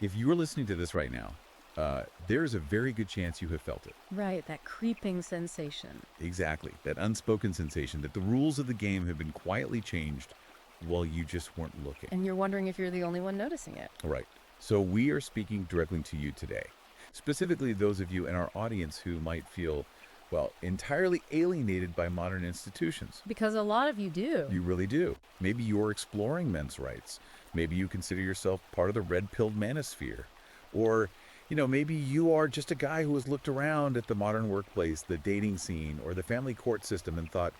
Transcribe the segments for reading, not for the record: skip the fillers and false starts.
If you are listening to this right now, there's a very good chance you have felt it. Right, that creeping sensation. Exactly. That unspoken sensation that the rules of the game have been quietly changed while you just weren't looking. And you're wondering if you're the only one noticing it. Right. So we are speaking directly to you today. Specifically, those of you in our audience who might feel, well, entirely alienated by modern institutions. Because a lot of you do. You really do. Maybe you're exploring men's rights. Maybe you consider yourself part of the red-pilled manosphere. Or, maybe you are just a guy who has looked around at the modern workplace, the dating scene, or the family court system and thought,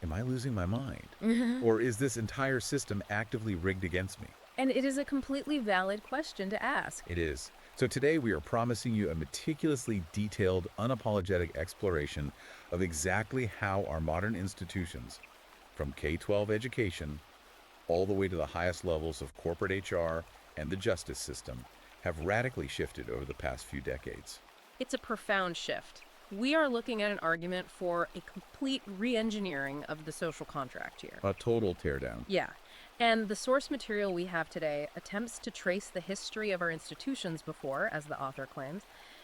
am I losing my mind? Or is this entire system actively rigged against me? And it is a completely valid question to ask. It is. So today we are promising you a meticulously detailed, unapologetic exploration of exactly how our modern institutions, from K-12 education all the way to the highest levels of corporate HR and the justice system, have radically shifted over the past few decades. It's a profound shift. We are looking at an argument for a complete re-engineering of the social contract here. A total teardown. Yeah. And the source material we have today attempts to trace the history of our institutions before, as the author claims.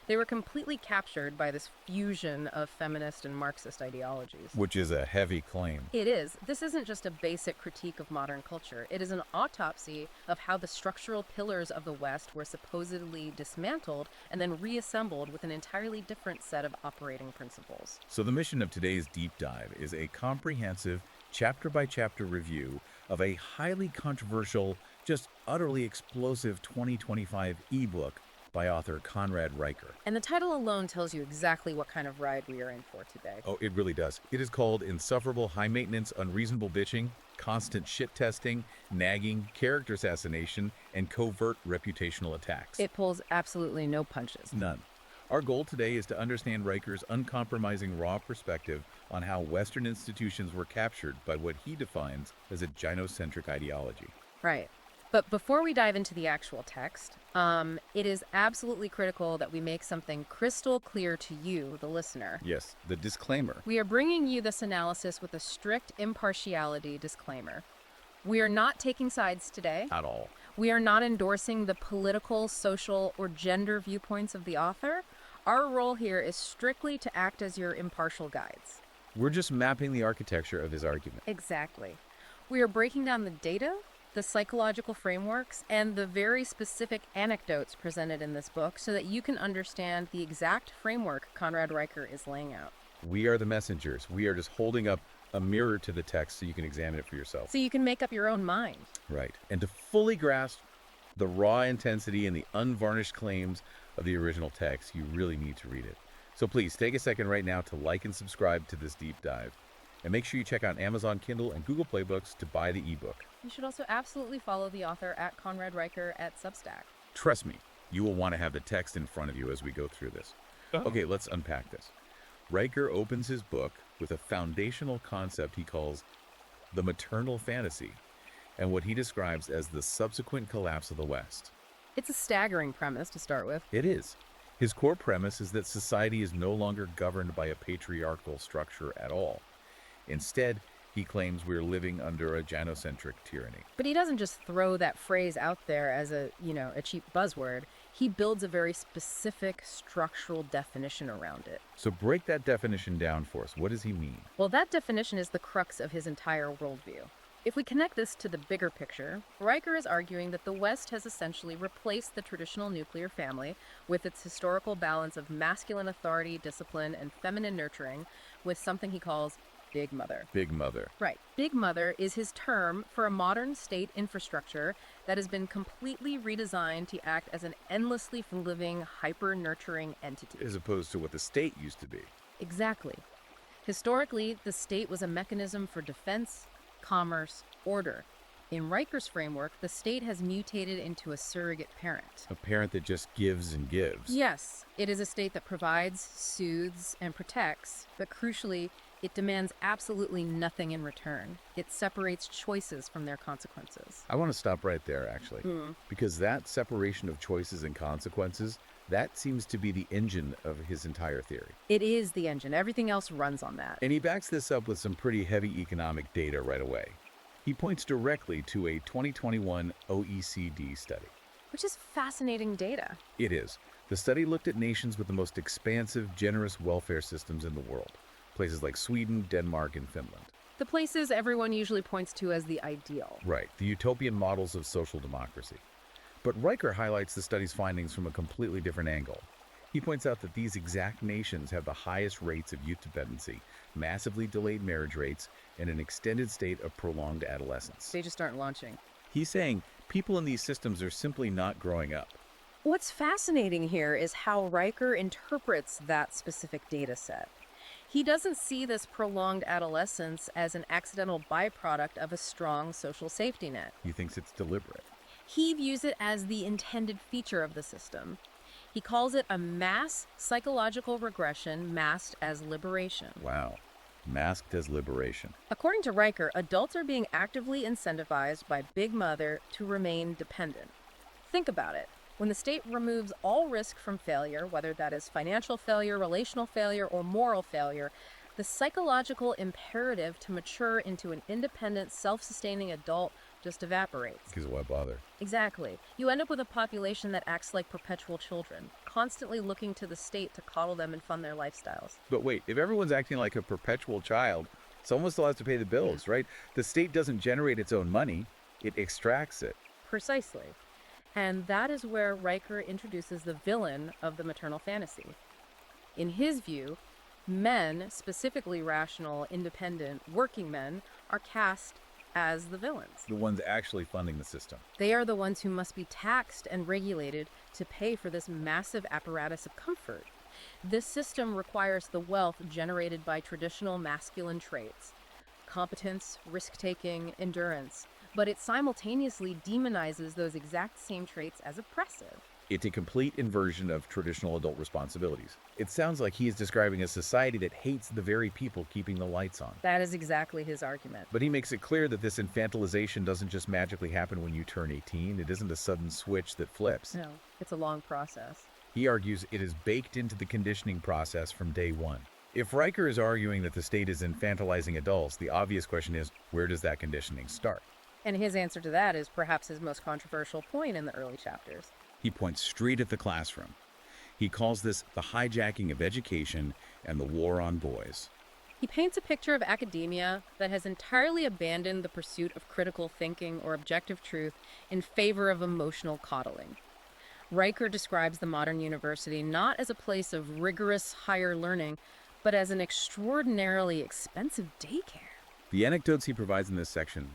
They were completely captured by this fusion of feminist and Marxist ideologies. Which is a heavy claim. It is. This isn't just a basic critique of modern culture. It is an autopsy of how the structural pillars of the West were supposedly dismantled and then reassembled with an entirely different set of operating principles. So the mission of today's deep dive is a comprehensive, chapter-by-chapter review of a highly controversial, just utterly explosive 2025 ebook by author Conrad Riker. And the title alone tells you exactly what kind of ride we are in for today. Oh, it really does. It is called Insufferable, High-Maintenance, Unreasonable Bitching, Constant Shit-Testing, Nagging, Character Assassination, and Covert Reputational Attacks. It pulls absolutely no punches. None. Our goal today is to understand Riker's uncompromising raw perspective on how Western institutions were captured by what he defines as a gynocentric ideology. Right. But before we dive into the actual text, it is absolutely critical that we make something crystal clear to you, the listener. Yes, the disclaimer. We are bringing you this analysis with a strict impartiality disclaimer. We are not taking sides today. At all. We are not endorsing the political, social, or gender viewpoints of the author. Our role here is strictly to act as your impartial guides. We're just mapping the architecture of his argument. Exactly. We are breaking down the data, the psychological frameworks, and the very specific anecdotes presented in this book so that you can understand the exact framework Conrad Riker is laying out. We are the messengers. We are just holding up a mirror to the text so you can examine it for yourself. So you can make up your own mind. Right. And to fully grasp the raw intensity and the unvarnished claims of the original text, you really need to read it. So please take a second right now to like and subscribe to this deep dive. And make sure you check out Amazon Kindle and Google Play Books to buy the ebook. You should also absolutely follow the author at Conrad Riker at Substack. Trust me, you will want to have the text in front of you as we go through this. Okay, let's unpack this. Riker opens his book with a foundational concept he calls the maternal fantasy, and what he describes as the subsequent collapse of the West. It's a staggering premise to start with. It is. His core premise is that society is no longer governed by a patriarchal structure at all. Instead, he claims we're living under a gynocentric tyranny. But he doesn't just throw that phrase out there as a cheap buzzword. He builds a very specific structural definition around it. So break that definition down for us. What does he mean? Well, that definition is the crux of his entire worldview. If we connect this to the bigger picture, Riker is arguing that the West has essentially replaced the traditional nuclear family with its historical balance of masculine authority, discipline, and feminine nurturing with something he calls Big Mother. Big Mother. Right. Big Mother is his term for a modern state infrastructure that has been completely redesigned to act as an endlessly living, hyper-nurturing entity. As opposed to what the state used to be. Exactly. Historically, the state was a mechanism for defense, commerce, order. In Riker's framework, the state has mutated into a surrogate parent. A parent that just gives and gives. Yes, it is a state that provides, soothes, and protects, but crucially, it demands absolutely nothing in return. It separates choices from their consequences. I want to stop right there, actually, because that separation of choices and consequences, that seems to be the engine of his entire theory. It is the engine. Everything else runs on that. And he backs this up with some pretty heavy economic data right away. He points directly to a 2021 OECD study. which is fascinating data. It is. The study looked at nations with the most expansive, generous welfare systems in the world. Places like Sweden, Denmark, and Finland. The places everyone usually points to as the ideal. Right, the utopian models of social democracy. But Riker highlights the study's findings from a completely different angle. He points out that these exact nations have the highest rates of youth dependency, massively delayed marriage rates, and an extended state of prolonged adolescence. They just aren't launching. He's saying people in these systems are simply not growing up. What's fascinating here is how Riker interprets that specific data set. He doesn't see this prolonged adolescence as an accidental byproduct of a strong social safety net. He thinks it's deliberate. He views it as the intended feature of the system. He calls it a mass psychological regression masked as liberation. Wow. Masked as liberation. According to Riker, adults are being actively incentivized by Big Mother to remain dependent. Think about it. When the state removes all risk from failure, whether that is financial failure, relational failure, or moral failure, the psychological imperative to mature into an independent, self-sustaining adult just evaporates. Because why bother? Exactly. You end up with a population that acts like perpetual children, constantly looking to the state to coddle them and fund their lifestyles. But wait, if everyone's acting like a perpetual child, someone still has to pay the bills, right? The state doesn't generate its own money, it extracts it. Precisely. And that is where Riker introduces the villain of the maternal fantasy. In his view, men, specifically rational, independent, working men, are cast as the villains. The ones actually funding the system. They are the ones who must be taxed and regulated to pay for this massive apparatus of comfort. This system requires the wealth generated by traditional masculine traits: competence, risk-taking, endurance, but it simultaneously demonizes those exact same traits as oppressive. It's a complete inversion of traditional adult responsibilities. It sounds like he is describing a society that hates the very people keeping the lights on. That is exactly his argument. But he makes it clear that this infantilization doesn't just magically happen when you turn 18. It isn't a sudden switch that flips. No, it's a long process. He argues it is baked into the conditioning process from day one. If Riker is arguing that the state is infantilizing adults, the obvious question is, where does that conditioning start? And his answer to that is perhaps his most controversial point in the early chapters. He points straight at the classroom. He calls this the hijacking of education and the war on boys. He paints a picture of academia that has entirely abandoned the pursuit of critical thinking or objective truth in favor of emotional coddling. Riker describes the modern university not as a place of rigorous higher learning, but as an extraordinarily expensive daycare. The anecdotes he provides in this section,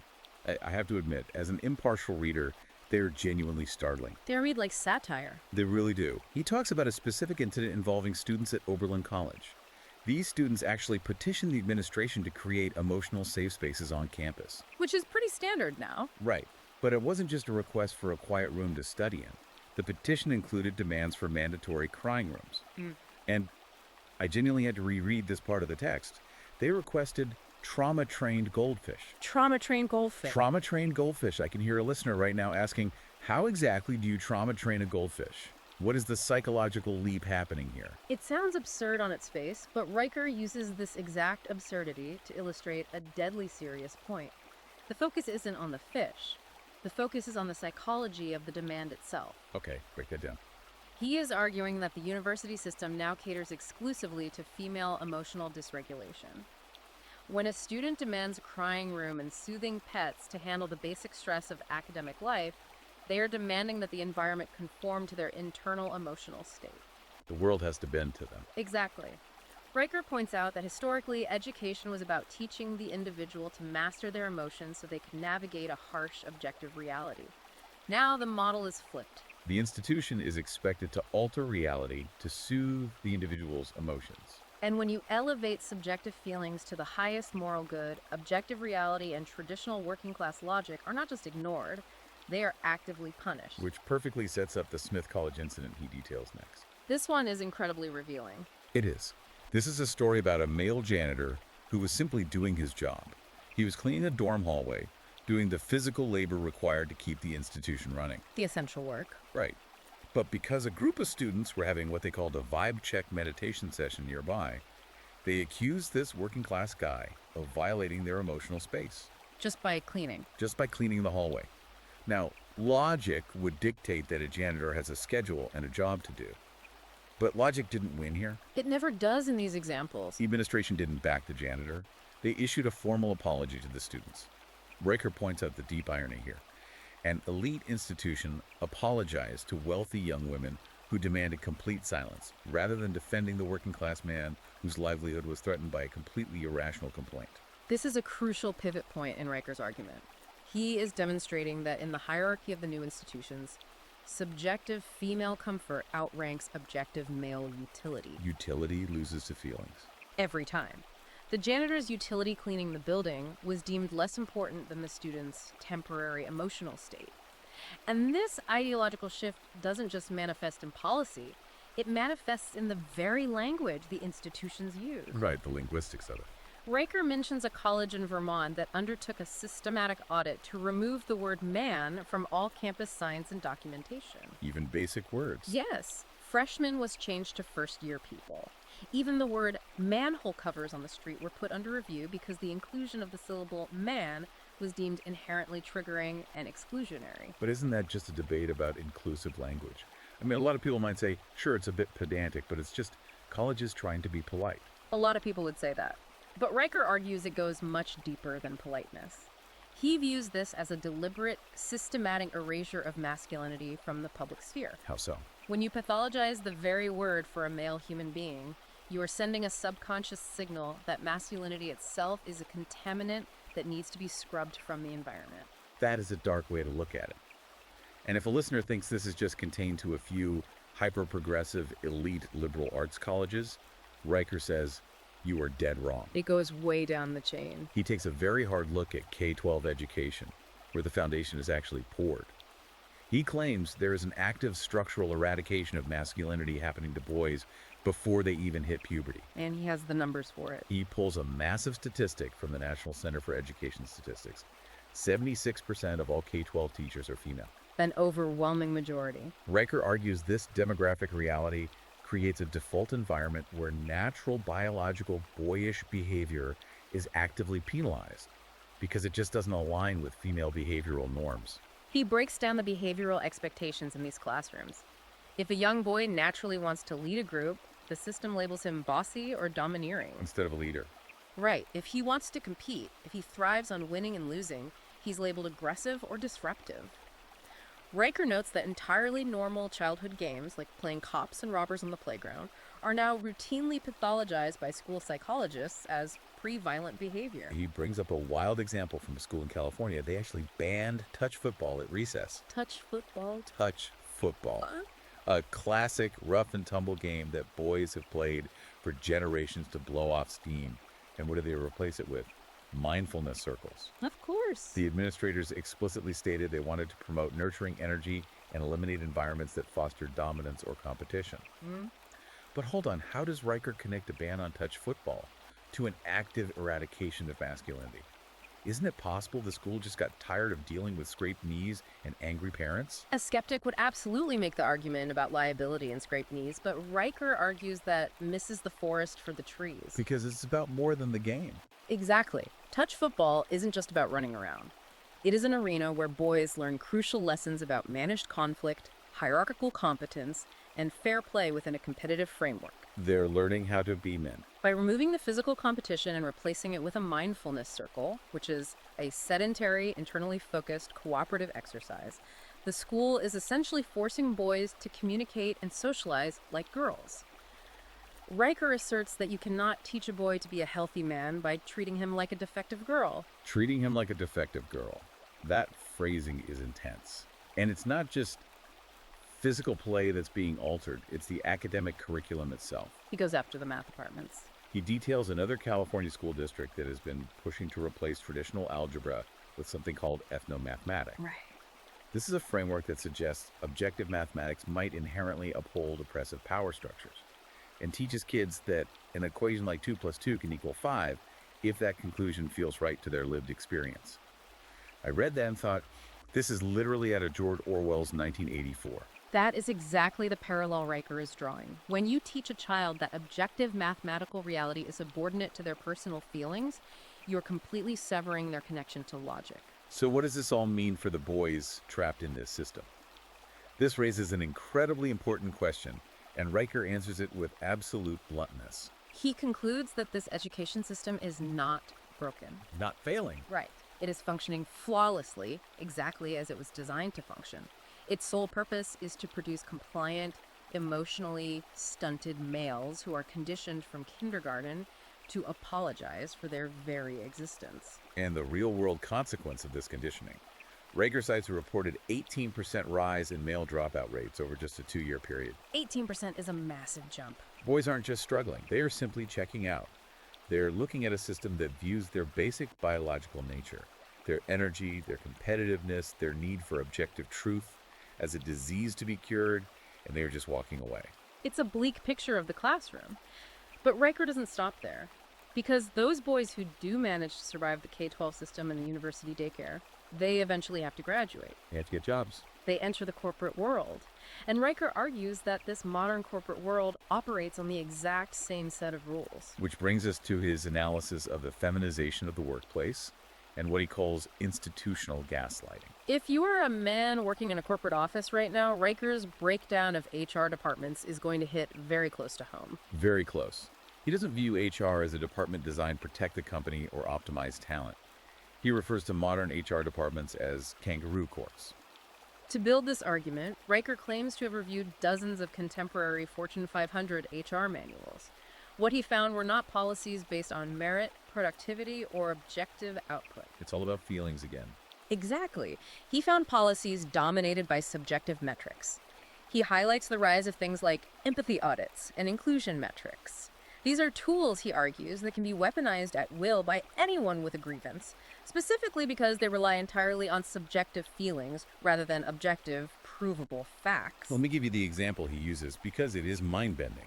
I have to admit, as an impartial reader, they're genuinely startling. They read like satire. They really do. He talks about a specific incident involving students at Oberlin College. These students actually petitioned the administration to create emotional safe spaces on campus. Which is pretty standard now. Right. But it wasn't just a request for a quiet room to study in. The petition included demands for mandatory crying rooms. And I genuinely had to reread this part of the text. They requested trauma-trained goldfish. Trauma-trained goldfish. Trauma-trained goldfish. I can hear a listener right now asking, how exactly do you trauma-train a goldfish? What is the psychological leap happening here? It sounds absurd on its face, but Riker uses this exact absurdity to illustrate a deadly serious point. The focus isn't on the fish. The focus is on the psychology of the demand itself. Okay, break that down. He is arguing that the university system now caters exclusively to female emotional dysregulation. When a student demands a crying room and soothing pets to handle the basic stress of academic life, they are demanding that the environment conform to their internal emotional state. The world has to bend to them. Exactly. Riker points out that historically, education was about teaching the individual to master their emotions so they could navigate a harsh, objective reality. Now the model is flipped. The institution is expected to alter reality to soothe the individual's emotions. And when you elevate subjective feelings to the highest moral good, objective reality and traditional working class logic are not just ignored, they are actively punished. Which perfectly sets up the Smith College incident he details next. This one is incredibly revealing. It is. This is a story about a male janitor who was simply doing his job. He was cleaning a dorm hallway, doing the physical labor required to keep the institution running. The essential work. Right. But because a group of students were having what they called a vibe check meditation session nearby, they accused this working class guy of violating their emotional space. Just by cleaning. Just by cleaning the hallway. Now, Logic would dictate that a janitor has a schedule and a job to do. But logic didn't win here. It never does in these examples. The administration didn't back the janitor. They issued a formal apology to the students. Riker points out the deep irony here. An elite institution apologized to wealthy young women who demanded complete silence, rather than defending the working-class man whose livelihood was threatened by a completely irrational complaint. This is a crucial pivot point in Riker's argument. He is demonstrating that in the hierarchy of the new institutions, subjective female comfort outranks objective male utility. Utility loses to feelings. Every time. The janitor's utility cleaning the building was deemed less important than the student's temporary emotional state. And this ideological shift doesn't just manifest in policy, it manifests in the very language the institutions use. Right, the linguistics of it. Riker mentions a college in Vermont that undertook a systematic audit to remove the word man from all campus signs and documentation. Even basic words. Yes, freshman was changed to first-year people. Even the word manhole covers on the street were put under review because the inclusion of the syllable man was deemed inherently triggering and exclusionary. But isn't that just a debate about inclusive language? I mean, a lot of people might say, sure, it's a bit pedantic, but it's just colleges trying to be polite. A lot of people would say that. But Riker argues it goes much deeper than politeness. He views this as a deliberate, systematic erasure of masculinity from the public sphere. How so? When you pathologize the very word for a male human being, you are sending a subconscious signal that masculinity itself is a contaminant that needs to be scrubbed from the environment. That is a dark way to look at it. And if a listener thinks this is just contained to a few hyper-progressive, elite liberal arts colleges, Riker says, you are dead wrong. It goes way down the chain. He takes a very hard look at K-12 education, where the foundation is actually poured. He claims there is an active structural eradication of masculinity happening to boys before they even hit puberty. And he has the numbers for it. He pulls a massive statistic from the National Center for Education Statistics. 76% of all K-12 teachers are female. An overwhelming majority. Riker argues this demographic reality creates a default environment where natural biological boyish behavior is actively penalized because it just doesn't align with female behavioral norms. He breaks down the behavioral expectations in these classrooms. If a young boy naturally wants to lead a group, the system labels him bossy or domineering. Instead of a leader. Right. If he wants to compete, if he thrives on winning and losing, he's labeled aggressive or disruptive. Riker notes that entirely normal childhood games, like playing cops and robbers on the playground, are now routinely pathologized by school psychologists as pre-violent behavior. He brings up a wild example from a school in California. They actually banned touch football at recess. Touch football? Touch football. A classic rough and tumble game that boys have played for generations to blow off steam. And what do they replace it with? Mindfulness circles. Of course. The administrators explicitly stated they wanted to promote nurturing energy and eliminate environments that foster dominance or competition. But hold on, how does Riker connect a ban on touch football to an active eradication of masculinity? Isn't it possible the school just got tired of dealing with scraped knees and angry parents? A skeptic would absolutely make the argument about liability and scraped knees, but Riker argues that misses the forest for the trees. Because it's about more than the game. Exactly. Touch football isn't just about running around. It is an arena where boys learn crucial lessons about managed conflict, hierarchical competence, and fair play within a competitive framework. They're learning how to be men. By removing the physical competition and replacing it with a mindfulness circle, which is a sedentary, internally focused, cooperative exercise, the school is essentially forcing boys to communicate and socialize like girls. Riker asserts that you cannot teach a boy to be a healthy man by treating him like a defective girl. Treating him like a defective girl. That phrasing is intense. And it's not just physical play that's being altered, it's the academic curriculum itself. He goes after the math departments. He details another California school district that has been pushing to replace traditional algebra with something called ethnomathematics. Right. This is a framework that suggests objective mathematics might inherently uphold oppressive power structures and teaches kids that an equation like 2 plus 2 can equal 5 if that conclusion feels right to their lived experience. I read that and thought, this is literally out of George Orwell's 1984. That is exactly the parallel Riker is drawing. When you teach a child that objective mathematical reality is subordinate to their personal feelings, you're completely severing their connection to logic. So what does this all mean for the boys trapped in this system? This raises an incredibly important question, and Riker answers it with absolute bluntness. He concludes that this education system is not broken. Not failing. Right. It is functioning flawlessly, exactly as it was designed to function. Its sole purpose is to produce compliant, emotionally stunted males who are conditioned from kindergarten to apologize for their very existence. And the real-world consequence of this conditioning. Riker cites a reported 18% rise in male dropout rates over just a 2-year period. 18% is a massive jump. Boys aren't just struggling, they are simply checking out. They're looking at a system that views their basic biological nature, their energy, their competitiveness, their need for objective truth, as a disease to be cured, and they are just walking away. It's a bleak picture of the classroom. But Riker doesn't stop there. Because those boys who do manage to survive the K-12 system and the university daycare, they eventually have to graduate. They have to get jobs. They enter the corporate world. And Riker argues that this modern corporate world operates on the exact same set of rules. Which brings us to his analysis of the feminization of the workplace and what he calls institutional gaslighting. If you are a man working in a corporate office right now, Riker's breakdown of HR departments is going to hit very close to home. Very close. He doesn't view HR as a department designed to protect the company or optimize talent. He refers to modern HR departments as kangaroo courts. To build this argument, Riker claims to have reviewed dozens of contemporary Fortune 500 HR manuals. What he found were not policies based on merit, productivity, or objective output. It's all about feelings again. Exactly. He found policies dominated by subjective metrics. He highlights the rise of things like empathy audits and inclusion metrics. These are tools, he argues, that can be weaponized at will by anyone with a grievance, specifically because they rely entirely on subjective feelings rather than objective, provable facts. Let me give you the example he uses because it is mind-bending.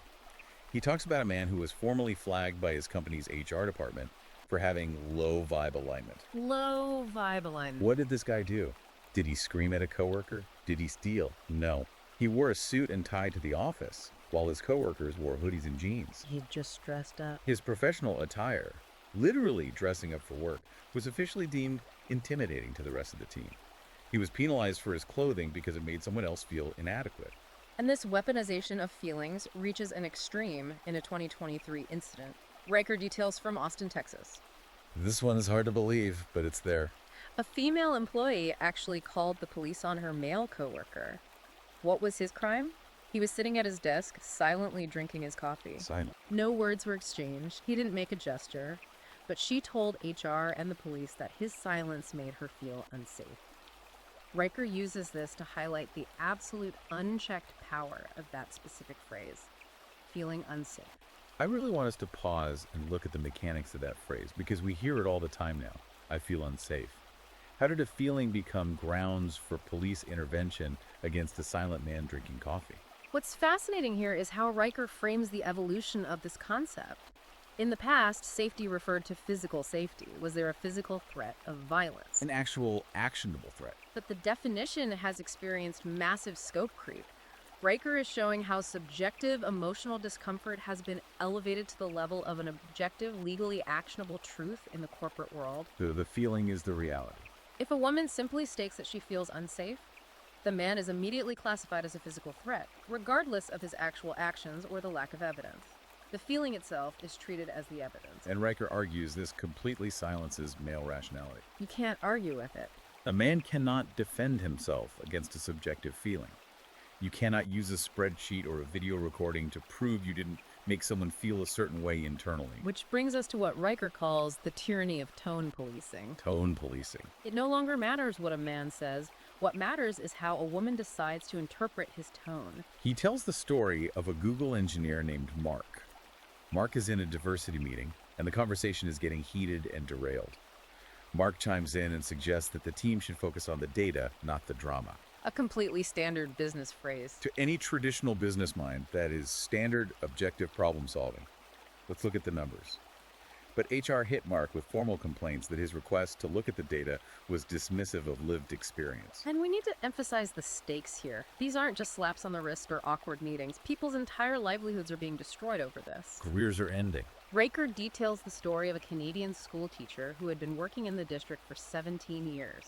He talks about a man who was formally flagged by his company's HR department for having low vibe alignment. Low vibe alignment. What did this guy do? Did he scream at a coworker? Did he steal? No. He wore a suit and tie to the office, while his coworkers wore hoodies and jeans. He just dressed up. His professional attire, literally dressing up for work, was officially deemed intimidating to the rest of the team. He was penalized for his clothing because it made someone else feel inadequate. And this weaponization of feelings reaches an extreme in a 2023 incident. Riker details from Austin, Texas. This one is hard to believe, but it's there. A female employee actually called the police on her male coworker. What was his crime? He was sitting at his desk, silently drinking his coffee. Silent. No words were exchanged. He didn't make a gesture. But she told HR and the police that his silence made her feel unsafe. Riker uses this to highlight the absolute unchecked power of that specific phrase, feeling unsafe. I really want us to pause and look at the mechanics of that phrase because we hear it all the time now. I feel unsafe. How did a feeling become grounds for police intervention against a silent man drinking coffee? What's fascinating here is how Riker frames the evolution of this concept. In the past, safety referred to physical safety. Was there a physical threat of violence? An actual actionable threat. But the definition has experienced massive scope creep. Riker is showing how subjective emotional discomfort has been elevated to the level of an objective, legally actionable truth in the corporate world. The feeling is the reality. If a woman simply states that she feels unsafe, the man is immediately classified as a physical threat, regardless of his actual actions or the lack of evidence. The feeling itself is treated as the evidence. And Riker argues this completely silences male rationality. You can't argue with it. A man cannot defend himself against a subjective feeling. You cannot use a spreadsheet or a video recording to prove you didn't make someone feel a certain way internally. Which brings us to what Riker calls the tyranny of tone policing. Tone policing. It no longer matters what a man says. What matters is how a woman decides to interpret his tone. He tells the story of a Google engineer named Mark. Mark is in a diversity meeting, and the conversation is getting heated and derailed. Mark chimes in and suggests that the team should focus on the data, not the drama. A completely standard business phrase. To any traditional business mind, that is standard objective problem solving. Let's look at the numbers. But HR hit Mark with formal complaints that his request to look at the data was dismissive of lived experience. And we need to emphasize the stakes here. These aren't just slaps on the wrist or awkward meetings. People's entire livelihoods are being destroyed over this. Careers are ending. Riker details the story of a Canadian school teacher who had been working in the district for 17 years.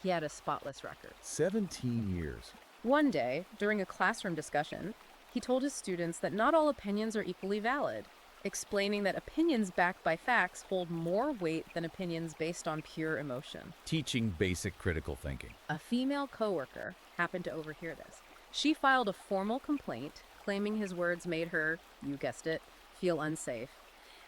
He had a spotless record. 17 years. One day, during a classroom discussion, he told his students that not all opinions are equally valid, explaining that opinions backed by facts hold more weight than opinions based on pure emotion. Teaching basic critical thinking. A female coworker happened to overhear this. She filed a formal complaint, claiming his words made her, you guessed it, feel unsafe.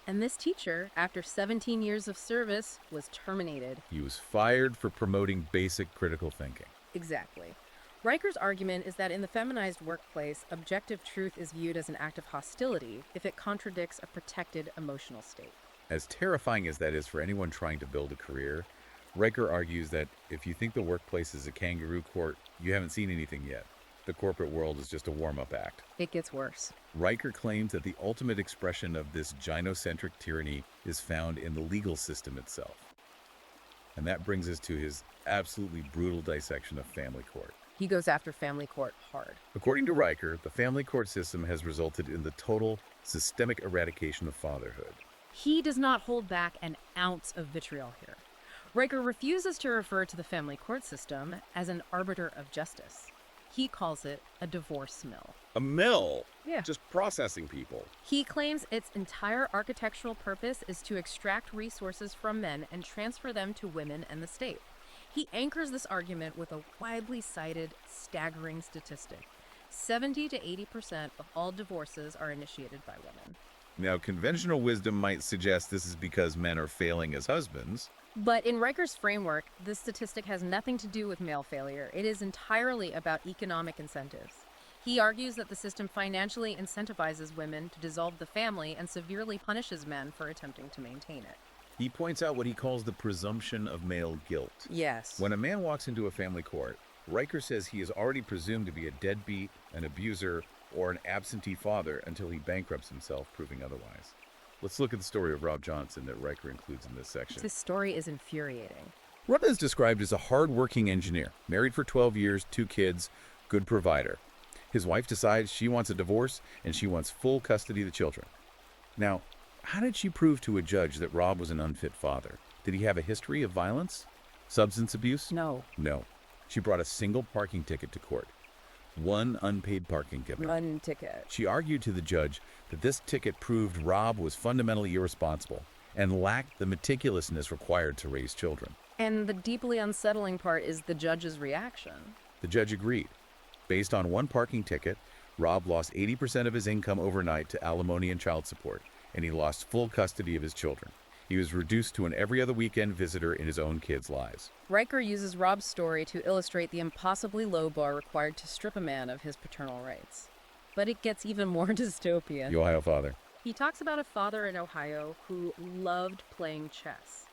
And this teacher, after 17 years of service, was terminated. He was fired for promoting basic critical thinking. Exactly. Riker's argument is that in the feminized workplace, objective truth is viewed as an act of hostility if it contradicts a protected emotional state. As terrifying as that is for anyone trying to build a career, Riker argues that if you think the workplace is a kangaroo court, you haven't seen anything yet. The corporate world is just a warm-up act. It gets worse. Riker claims that the ultimate expression of this gynocentric tyranny is found in the legal system itself. And that brings us to his absolutely brutal dissection of family court. He goes after family court hard. According to Riker, the family court system has resulted in the total systemic eradication of fatherhood. He does not hold back an ounce of vitriol here. Riker refuses to refer to the family court system as an arbiter of justice. He calls it a divorce mill. A mill? Yeah. Just processing people. He claims its entire architectural purpose is to extract resources from men and transfer them to women and the state. He anchors this argument with a widely cited, staggering statistic. 70 to 80% of all divorces are initiated by women. Now, conventional wisdom might suggest this is because men are failing as husbands. But in Riker's framework, this statistic has nothing to do with male failure. It is entirely about economic incentives. He argues that the system financially incentivizes women to dissolve the family and severely punishes men for attempting to maintain it. He points out what he calls the presumption of male guilt. Yes. When a man walks into a family court, Riker says he is already presumed to be a deadbeat, an abuser, or an absentee father until he bankrupts himself, proving otherwise. Let's look at the story of Rob Johnson that Riker includes in this section. This story is infuriating. Rob is described as a hard-working engineer, married for 12 years, 2 kids, good provider. His wife decides she wants a divorce and she wants full custody of the children. Now, how did she prove to a judge that Rob was an unfit father? Did he have a history of violence? Substance abuse? No. No. She brought a single parking ticket to court. One unpaid parking ticket. One ticket. She argued to the judge that this ticket proved Rob was fundamentally irresponsible and lacked the meticulousness required to raise children. And the deeply unsettling part is the judge's reaction. The judge agreed. Based on one parking ticket, Rob lost 80% of his income overnight to alimony and child support, and he lost full custody of his children. He was reduced to an every other weekend visitor in his own kids' lives. Riker uses Rob's story to illustrate the impossibly low bar required to strip a man of his paternal rights. But it gets even more dystopian. The Ohio father. He talks about a father in Ohio who loved playing chess.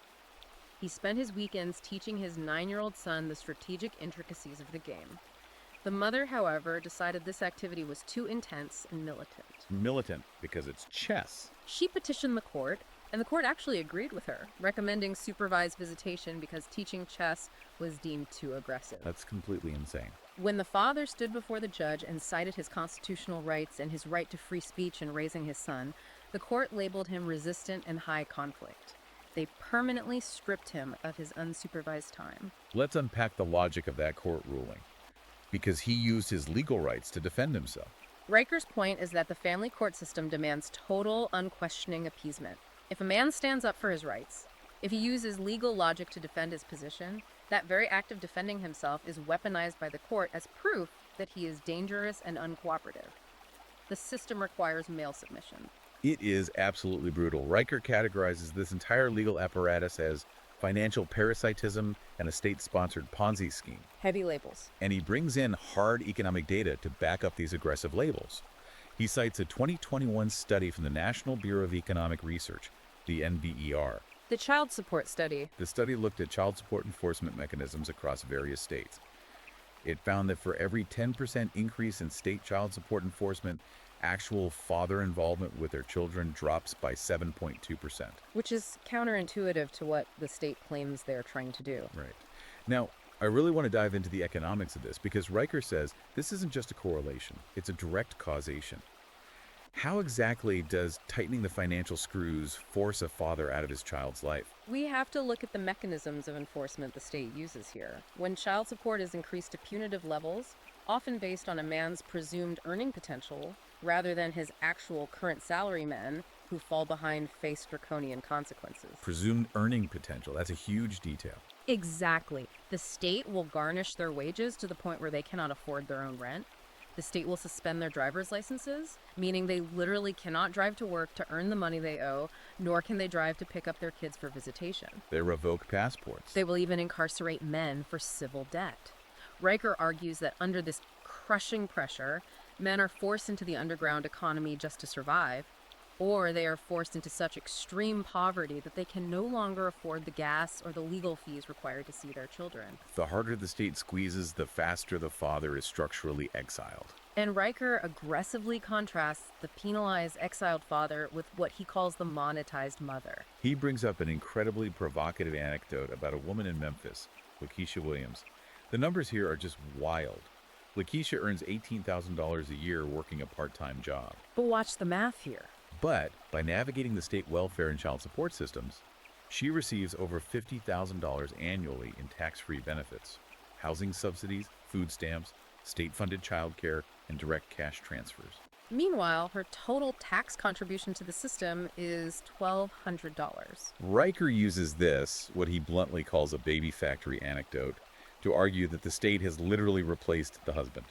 He spent his weekends teaching his 9-year-old son the strategic intricacies of the game. The mother, however, decided this activity was too intense and militant. Militant, because it's chess. She petitioned the court, and the court actually agreed with her, recommending supervised visitation because teaching chess was deemed too aggressive. That's completely insane. When the father stood before the judge and cited his constitutional rights and his right to free speech in raising his son, the court labeled him resistant and high conflict. They permanently stripped him of his unsupervised time. Let's unpack the logic of that court ruling. Because he used his legal rights to defend himself. Riker's point is that the family court system demands total, unquestioning appeasement. If a man stands up for his rights, if he uses legal logic to defend his position, that very act of defending himself is weaponized by the court as proof that he is dangerous and uncooperative. The system requires male submission. It is absolutely brutal. Riker categorizes this entire legal apparatus as financial parasitism and a state-sponsored Ponzi scheme. Heavy labels. And he brings in hard economic data to back up these aggressive labels. He cites a 2021 study from the National Bureau of Economic Research, the NBER. The child support study. The study looked at child support enforcement mechanisms across various states. It found that for every 10% increase in state child support enforcement, actual father involvement with their children drops by 7.2%. Which is counterintuitive to what the state claims they're trying to do. Right. Now, I really want to dive into the economics of this because Riker says this isn't just a correlation, it's a direct causation. How exactly does tightening the financial screws force a father out of his child's life? We have to look at the mechanisms of enforcement the state uses here. When child support is increased to punitive levels, often based on a man's presumed earning potential, rather than his actual current salarymen who fall behind face draconian consequences. Presumed earning potential, that's a huge detail. Exactly. The state will garnish their wages to the point where they cannot afford their own rent. The state will suspend their driver's licenses, meaning they literally cannot drive to work to earn the money they owe, nor can they drive to pick up their kids for visitation. They revoke passports. They will even incarcerate men for civil debt. Riker argues that under this crushing pressure, men are forced into the underground economy just to survive, or they are forced into such extreme poverty that they can no longer afford the gas or the legal fees required to see their children. The harder the state squeezes, the faster the father is structurally exiled. And Riker aggressively contrasts the penalized, exiled father with what he calls the monetized mother. He brings up an incredibly provocative anecdote about a woman in Memphis, Lakeisha Williams. The numbers here are just wild. Lakeisha earns $18,000 a year working a part-time job. But watch the math here. But by navigating the state welfare and child support systems, she receives over $50,000 annually in tax-free benefits, housing subsidies, food stamps, state-funded childcare, and direct cash transfers. Meanwhile, her total tax contribution to the system is $1,200. Riker uses this, what he bluntly calls a baby factory anecdote, to argue that the state has literally replaced the husband.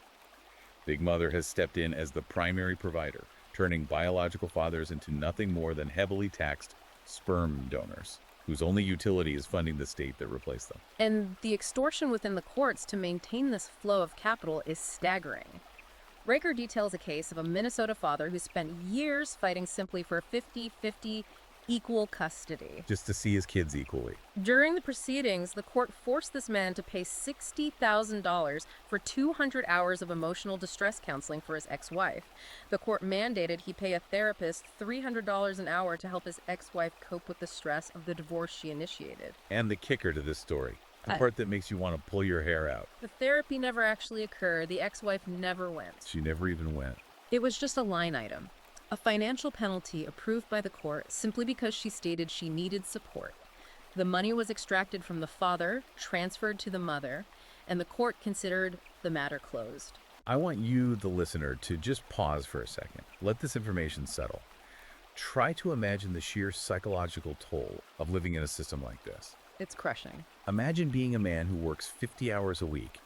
Big Mother has stepped in as the primary provider, turning biological fathers into nothing more than heavily taxed sperm donors, whose only utility is funding the state that replaced them. And the extortion within the courts to maintain this flow of capital is staggering. Riker details a case of a Minnesota father who spent years fighting simply for 50-50 equal custody. Just to see his kids equally. During the proceedings, the court forced this man to pay $60,000 for 200 hours of emotional distress counseling for his ex-wife. The court mandated he pay a therapist $300 an hour to help his ex-wife cope with the stress of the divorce she initiated. And the kicker to this story, the part that makes you want to pull your hair out. The therapy never actually occurred. The ex-wife never went. She never even went. It was just a line item. A financial penalty approved by the court simply because she stated she needed support. The money was extracted from the father, transferred to the mother, and the court considered the matter closed. I want you, the listener, to just pause for a second. Let this information settle. Try to imagine the sheer psychological toll of living in a system like this. It's crushing. Imagine being a man who works 50 hours a week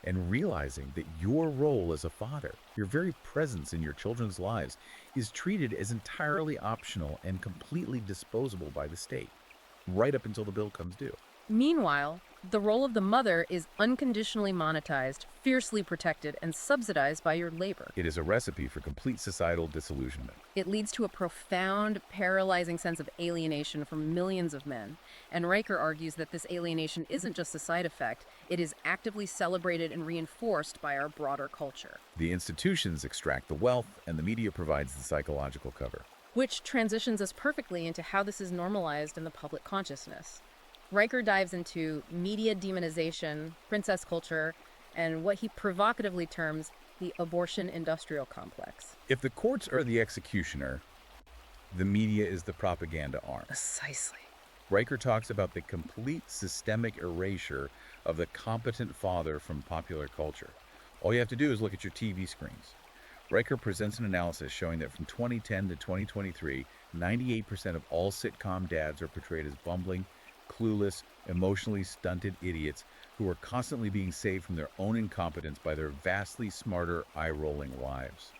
and realizing that your role as a father, your very presence in your children's lives, is treated as entirely optional and completely disposable by the state, right up until the bill comes due. Meanwhile, the role of the mother is unconditionally monetized, fiercely protected, and subsidized by your labor. It is a recipe for complete societal disillusionment. It leads to a profound, paralyzing sense of alienation for millions of men. And Riker argues that this alienation isn't just a side effect, it is actively celebrated and reinforced by our broader culture. The institutions extract the wealth, and the media provides the psychological cover. Which transitions us perfectly into how this is normalized in the public consciousness. Riker dives into media demonization, princess culture, and what he provocatively terms the abortion industrial complex. If the courts are the executioner, the media is the propaganda arm. Precisely. Riker talks about the complete systemic erasure of the competent father from popular culture. All you have to do is look at your TV screens. Riker presents an analysis showing that from 2010 to 2023, 98% of all sitcom dads are portrayed as bumbling, clueless, emotionally stunted idiots who are constantly being saved from their own incompetence by their vastly smarter, eye-rolling wives.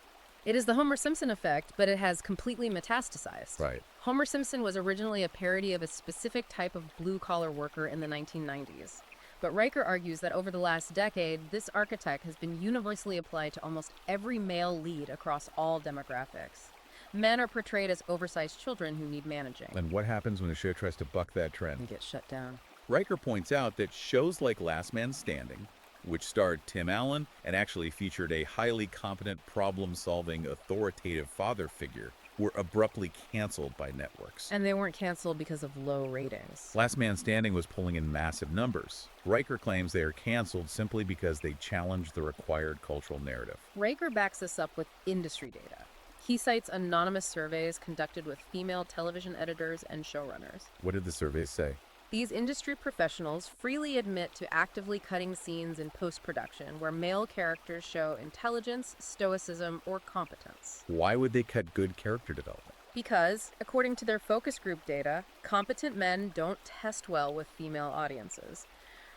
It is the Homer Simpson effect, but it has completely metastasized. Right. Homer Simpson was originally a parody of a specific type of blue-collar worker in the 1990s. But Riker argues that over the last decade, this archetype has been universally applied to almost every male lead across all demographics. Men are portrayed as oversized children who need managing. And what happens when the show tries to buck that trend? And get shut down. Riker points out that shows like Last Man Standing, which starred Tim Allen and actually featured a highly competent, problem-solving, authoritative father figure, were abruptly canceled by networks. And they weren't canceled because of low ratings. Last Man Standing was pulling in massive numbers. Riker claims they are canceled simply because they challenge the required cultural narrative. Riker backs this up with industry data. He cites anonymous surveys conducted with female television editors and showrunners. What did the surveys say? These industry professionals freely admit to actively cutting scenes in post-production where male characters show intelligence, stoicism, or competence. Why would they cut good character development? Because, according to their focus group data, competent men don't test well with female audiences.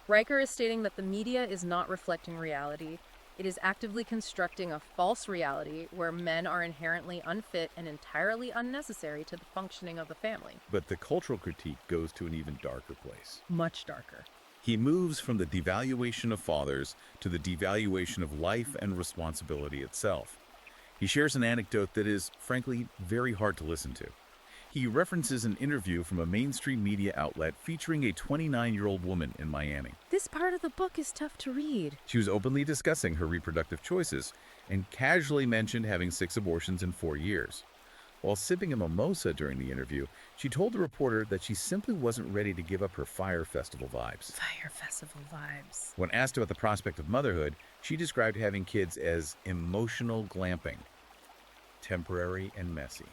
Riker is stating that the media is not reflecting reality. It is actively constructing a false reality where men are inherently unfit and entirely unnecessary to the functioning of the family. But the cultural critique goes to an even darker place. Much darker. He moves from the devaluation of fathers to the devaluation of life and responsibility itself. He shares an anecdote that is, frankly, very hard to listen to. He references an interview from a mainstream media outlet featuring a 29-year-old woman in Miami. This part of the book is tough to read. She was openly discussing her reproductive choices and casually mentioned having 6 abortions in 4 years. While sipping a mimosa during the interview, she told the reporter that she simply wasn't ready to give up her Fire Festival vibes. Fire Festival vibes. When asked about the prospect of motherhood, she described having kids as emotional glamping, temporary and messy.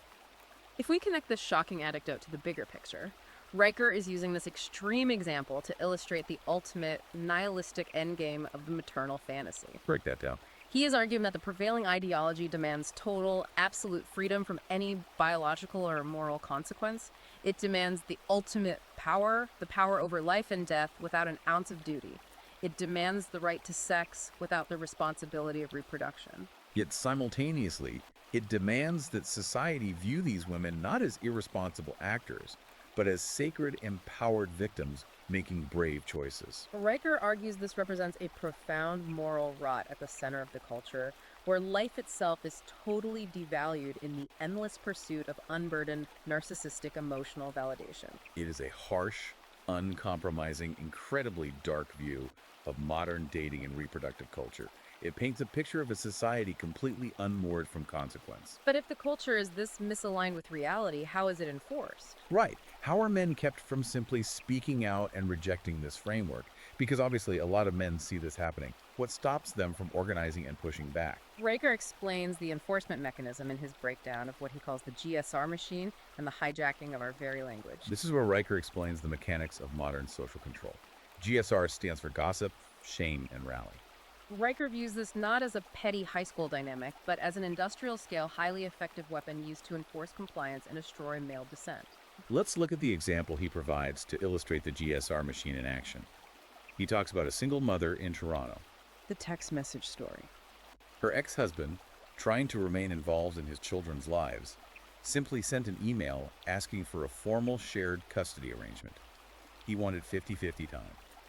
If we connect this shocking anecdote to the bigger picture, Riker is using this extreme example to illustrate the ultimate nihilistic endgame of the maternal fantasy. Break that down. He is arguing that the prevailing ideology demands total, absolute freedom from any biological or moral consequence. It demands the ultimate power, the power over life and death without an ounce of duty. It demands the right to sex without the responsibility of reproduction. Yet simultaneously, it demands that society view these women not as irresponsible actors, but as sacred, empowered victims making brave choices. Riker argues this represents a profound moral rot at the center of the culture, where life itself is totally devalued in the endless pursuit of unburdened, narcissistic emotional validation. It is a harsh, uncompromising, incredibly dark view of modern dating and reproductive culture. It paints a picture of a society completely unmoored from consequence. But if the culture is this misaligned with reality, how is it enforced? Right. How are men kept from simply speaking out and rejecting this framework? Because obviously a lot of men see this happening. What stops them from organizing and pushing back? Riker explains the enforcement mechanism in his breakdown of what he calls the GSR machine and the hijacking of our very language. This is where Riker explains the mechanics of modern social control. GSR stands for gossip, shame, and rally. Riker views this not as a petty high school dynamic, but as an industrial-scale, highly effective weapon used to enforce compliance and destroy male dissent. Let's look at the example he provides to illustrate the GSR machine in action. He talks about a single mother in Toronto. The text message story. Her ex-husband, trying to remain involved in his children's lives, simply sent an email asking for a formal shared custody arrangement. He wanted 50-50 time.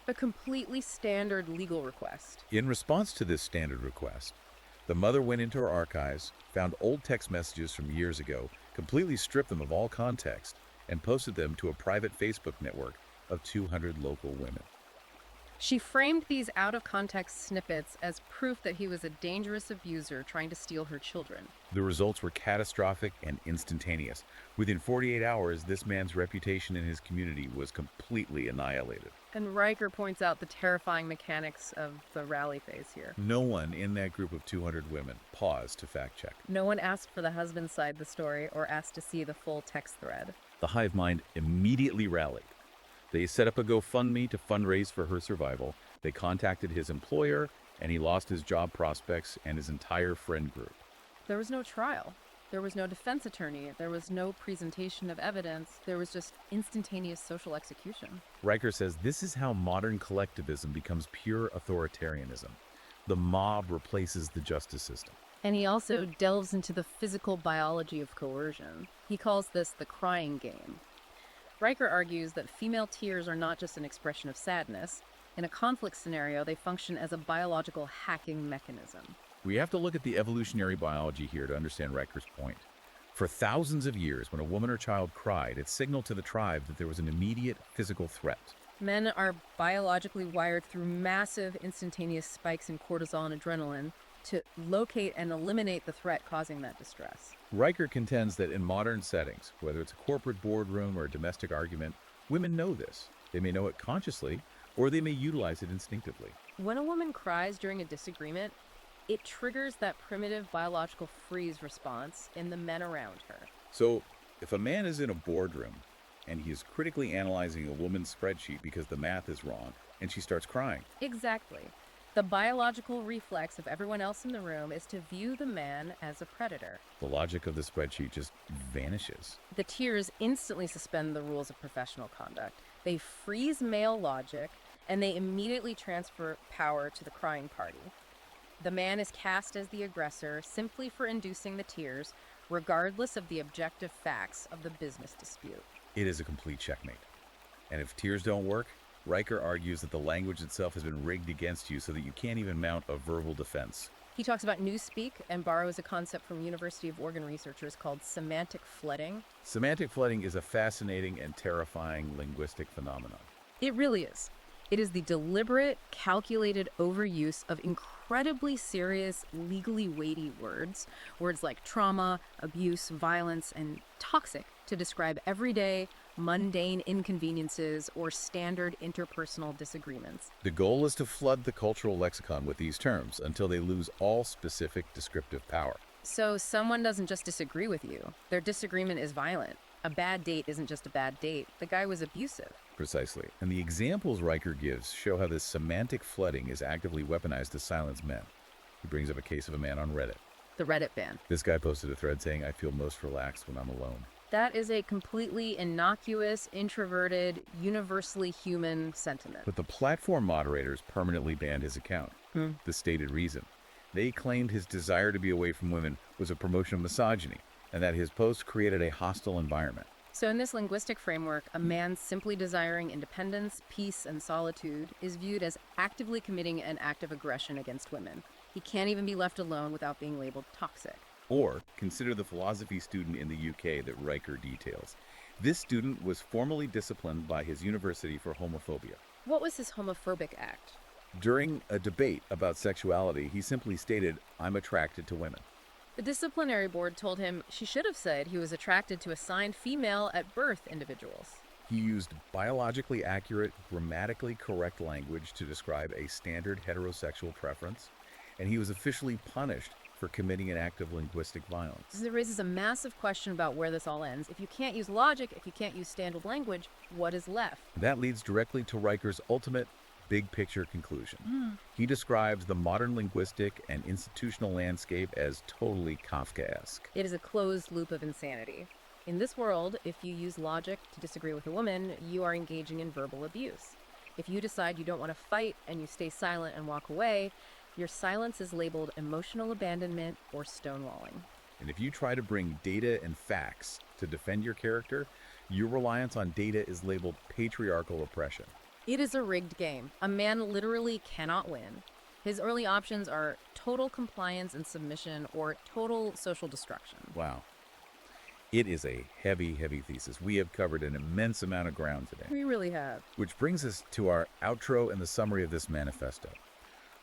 A completely standard legal request. In response to this standard request, the mother went into her archives, found old text messages from years ago, completely stripped them of all context, and posted them to a private Facebook network of 200 local women. She framed these out-of-context snippets as proof that he was a dangerous abuser trying to steal her children. The results were catastrophic and instantaneous. Within 48 hours, this man's reputation in his community was completely annihilated. And Riker points out the terrifying mechanics of the rally phase here. No one in that group of 200 women paused to fact-check. No one asked for the husband's side of the story or asked to see the full text thread. The hive mind immediately rallied. They set up a GoFundMe to fundraise for her survival. They contacted his employer, and he lost his job prospects and his entire friend group. There was no trial. There was no defense attorney. There was no presentation of evidence. There was just instantaneous social execution. Riker says this is how modern collectivism becomes pure authoritarianism. The mob replaces the justice system. And he also delves into the physical biology of coercion. He calls this the crying game. Riker argues that female tears are not just an expression of sadness. In a conflict scenario, they function as a biological hacking mechanism. We have to look at the evolutionary biology here to understand Riker's point. For thousands of years, when a woman or child cried, it signaled to the tribe that there was an immediate physical threat. Men are biologically wired through massive instantaneous spikes in cortisol and adrenaline to locate and eliminate the threat causing that distress. Riker contends that in modern settings, whether it's a corporate boardroom or a domestic argument, women know this. They may know it consciously, or they may utilize it instinctively. When a woman cries during a disagreement, It triggers that primitive biological freeze response in the men around her. So, if a man is in a boardroom and he is critically analyzing a woman's spreadsheet because the math is wrong and she starts crying, Exactly. The biological reflex of everyone else in the room is to view the man as a predator. the logic of the spreadsheet just vanishes. The tears instantly suspend the rules of professional conduct. They freeze male logic, and they immediately transfer power to the crying party. The man is cast as the aggressor simply for inducing the tears, regardless of the objective facts of the business dispute. It is a complete checkmate. And if tears don't work, Riker argues that the language itself has been rigged against you so that you can't even mount a verbal defense. He talks about newspeak and borrows a concept from University of Oregon researchers called semantic flooding. Semantic flooding is a fascinating and terrifying linguistic phenomenon. It really is. It is the deliberate, calculated overuse of incredibly serious, legally weighty words like trauma, abuse, violence, and toxic, to describe everyday, mundane inconveniences or standard interpersonal disagreements. The goal is to flood the cultural lexicon with these terms until they lose all specific descriptive power. So someone doesn't just disagree with you, their disagreement is violent. A bad date isn't just a bad date, the guy was abusive. Precisely. And the examples Riker gives show how this semantic flooding is actively weaponized to silence men. He brings up a case of a man on Reddit. The Reddit ban. This guy posted a thread saying, "I feel most relaxed when I'm alone." That is a completely innocuous, introverted, universally human sentiment. But the platform moderators permanently banned his account. The stated reason. They claimed his desire to be away from women was a promotion of misogyny, and that his post created a hostile environment. So in this linguistic framework, a man simply desiring independence, peace, and solitude is viewed as actively committing an act of aggression against women. He can't even be left alone without being labeled toxic. Or consider the philosophy student in the UK that Riker details. This student was formally disciplined by his university for homophobia. What was his homophobic act? During a debate about sexuality, he simply stated, "I'm attracted to women." The disciplinary board told him she should have said he was attracted to assigned female at birth individuals. He used biologically accurate, grammatically correct language to describe a standard heterosexual preference, and he was officially punished for committing an act of linguistic violence. This raises a massive question about where this all ends. If you can't use logic, if you can't use standard language, what is left? That leads directly to Riker's ultimate big picture conclusion. He describes the modern linguistic and institutional landscape as totally Kafkaesque. It is a closed loop of insanity. In this world, if you use logic to disagree with a woman, you are engaging in verbal abuse. If you decide you don't want to fight and you stay silent and walk away, your silence is labeled emotional abandonment or stonewalling. And if you try to bring data and facts to defend your character, your reliance on data is labeled patriarchal oppression. It is a rigged game. A man literally cannot win. His early options are total compliance and submission or total social destruction. Wow. It is a heavy, heavy thesis. We have covered an immense amount of ground today. We really have. Which brings us to our outro and the summary of this manifesto.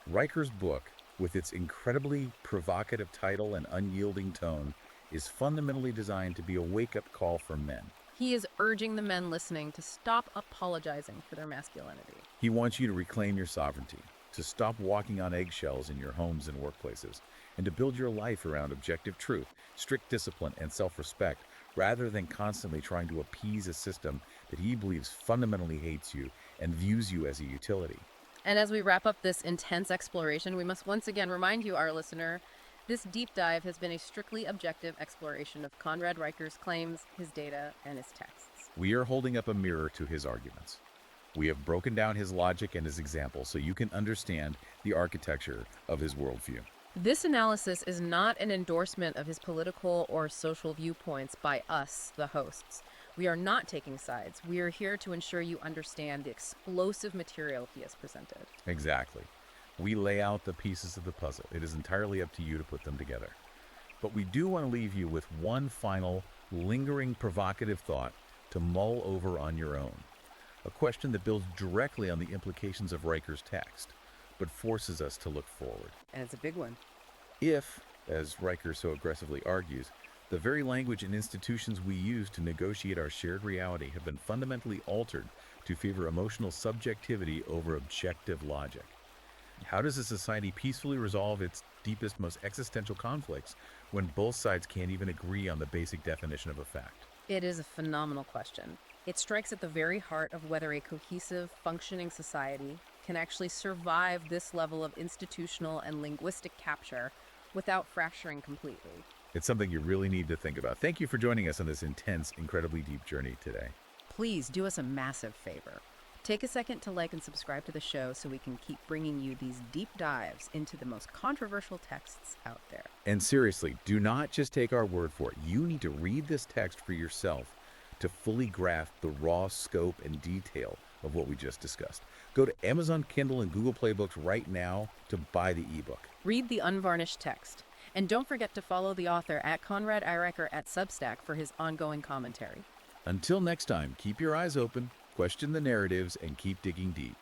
Riker's book, with its incredibly provocative title and unyielding tone, is fundamentally designed to be a wake-up call for men. He is urging the men listening to stop apologizing for their masculinity. He wants you to reclaim your sovereignty, to stop walking on eggshells in your homes and workplaces, and to build your life around objective truth, strict discipline, and self-respect, rather than constantly trying to appease a system that he believes fundamentally hates you and views you as a utility. And as we wrap up this intense exploration, we must once again remind you, our listener, this deep dive has been a strictly objective exploration of Conrad Riker's claims, his data, and his texts. We are holding up a mirror to his arguments. We have broken down his logic and his examples so you can understand the architecture of his worldview. This analysis is not an endorsement of his political or social viewpoints by us, the hosts. We are not taking sides. We are here to ensure you understand the explosive material he has presented. Exactly. We lay out the pieces of the puzzle. It is entirely up to you to put them together. But we do want to leave you with one final, lingering, provocative thought to mull over on your own. A question that builds directly on the implications of Riker's text, but forces us to look forward. And it's a big one. If, as Riker so aggressively argues, the very language and institutions we use to negotiate our shared reality have been fundamentally altered to favor emotional subjectivity over objective logic, How does a society peacefully resolve its deepest, most existential conflicts when both sides can't even agree on the basic definition of a fact? It is a phenomenal question. It strikes at the very heart of whether a cohesive, functioning society can actually survive this level of institutional and linguistic capture without fracturing completely. It's something you really need to think about. Thank you for joining us on this intense, incredibly deep journey today. Please do us a massive favor. Take a second to like and subscribe to the show so we can keep bringing you these deep dives into the most controversial texts out there. And seriously, do not just take our word for it. You need to read this text for yourself to fully grasp the raw scope and detail of what we just discussed. Go to Amazon Kindle and Google Play Books right now to buy the ebook. Read the unvarnished text. And don't forget to follow the author at Conrad Riker at Substack for his ongoing commentary. Until next time, keep your eyes open, question the narratives, and keep digging deep.